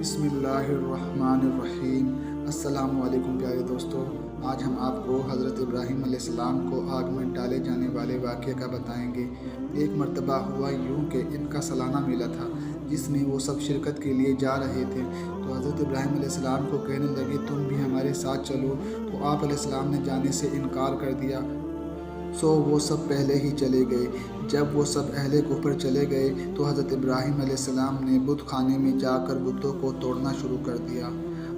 بسم اللہ الرحمن الرحیم۔ السلام علیکم پیارے دوستو، آج ہم آپ کو حضرت ابراہیم علیہ السلام کو آگ میں ڈالے جانے والے واقعے کا بتائیں گے۔ ایک مرتبہ ہوا یوں کہ ان کا سالانہ میلہ تھا جس میں وہ سب شرکت کے لیے جا رہے تھے، تو حضرت ابراہیم علیہ السلام کو کہنے لگے تم بھی ہمارے ساتھ چلو، تو آپ علیہ السلام نے جانے سے انکار کر دیا، سو وہ سب پہلے ہی چلے گئے۔ جب وہ سب اہل کفر چلے گئے تو حضرت ابراہیم علیہ السلام نے بت خانے میں جا کر بتوں کو توڑنا شروع کر دیا،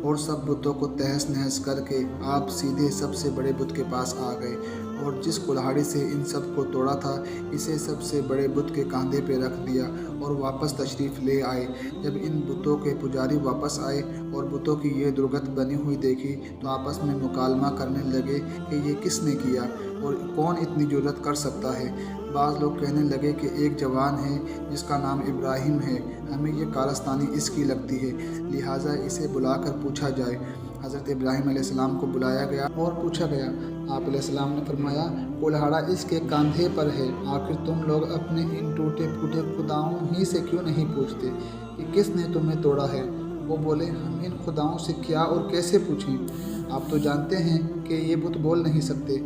اور سب بتوں کو تہس نہس کر کے آپ سیدھے سب سے بڑے بت کے پاس آ گئے، اور جس کلہاڑی سے ان سب کو توڑا تھا اسے سب سے بڑے بت کے کاندھے پہ رکھ دیا اور واپس تشریف لے آئے۔ جب ان بتوں کے پجاری واپس آئے اور بتوں کی یہ درگت بنی ہوئی دیکھی تو آپس میں مکالمہ کرنے لگے کہ یہ کس نے کیا اور کون اتنی جرأت کر سکتا ہے۔ بعض لوگ کہنے لگے کہ ایک جوان ہے جس کا نام ابراہیم ہے، ہمیں یہ کارستانی اس کی لگتی ہے، لہٰذا اسے بلا کر پوچھا جائے۔ حضرت ابراہیم علیہ السلام کو بلایا گیا اور پوچھا گیا۔ آپ علیہ السلام نے فرمایا کلہاڑا اس کے کاندھے پر ہے، آخر تم لوگ اپنے ان ٹوٹے پھوٹے خداؤں ہی سے کیوں نہیں پوچھتے کہ کس نے تمہیں توڑا ہے؟ وہ بولے ہم ان خداؤں سے کیا اور کیسے پوچھیں، آپ تو جانتے ہیں کہ یہ بت بول نہیں سکتے۔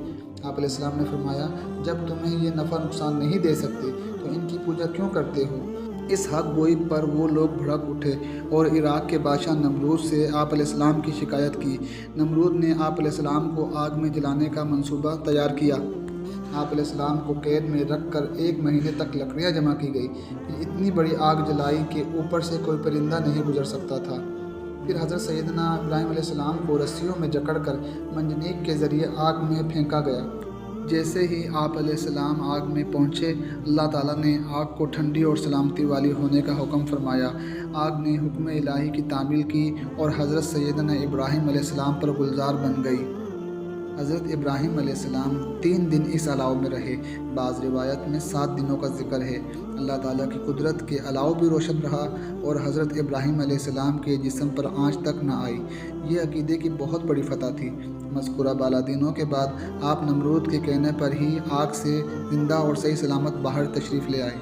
آپ علیہ السلام نے فرمایا جب تمہیں یہ نفع نقصان نہیں دے سکتے تو ان کی پوجا کیوں کرتے ہو؟ اس حق گوئی پر وہ لوگ بھڑک اٹھے اور عراق کے بادشاہ نمرود سے آپ علیہ السلام کی شکایت کی۔ نمرود نے آپ علیہ السلام کو آگ میں جلانے کا منصوبہ تیار کیا۔ آپ علیہ السلام کو قید میں رکھ کر 1 مہینے تک لکڑیاں جمع کی گئی، پھر اتنی بڑی آگ جلائی کہ اوپر سے کوئی پرندہ نہیں گزر سکتا تھا۔ پھر حضرت سیدنا ابراہیم علیہ السلام کو رسیوں میں جکڑ کر منجنیق کے ذریعے آگ میں پھینکا گیا۔ جیسے ہی آپ علیہ السلام آگ میں پہنچے، اللہ تعالیٰ نے آگ کو ٹھنڈی اور سلامتی والی ہونے کا حکم فرمایا۔ آگ نے حکم الہی کی تعمیل کی اور حضرت سیدنا ابراہیم علیہ السلام پر گلزار بن گئی۔ حضرت ابراہیم علیہ السلام 3 دن اس الاؤ میں رہے، بعض روایت میں 7 دنوں کا ذکر ہے۔ اللہ تعالیٰ کی قدرت کے الاؤ بھی روشن رہا اور حضرت ابراہیم علیہ السلام کے جسم پر آنچ تک نہ آئی۔ یہ عقیدے کی بہت بڑی فتح تھی۔ مذکورہ بالا دنوں کے بعد آپ نمرود کے کہنے پر ہی آگ سے زندہ اور صحیح سلامت باہر تشریف لے آئے۔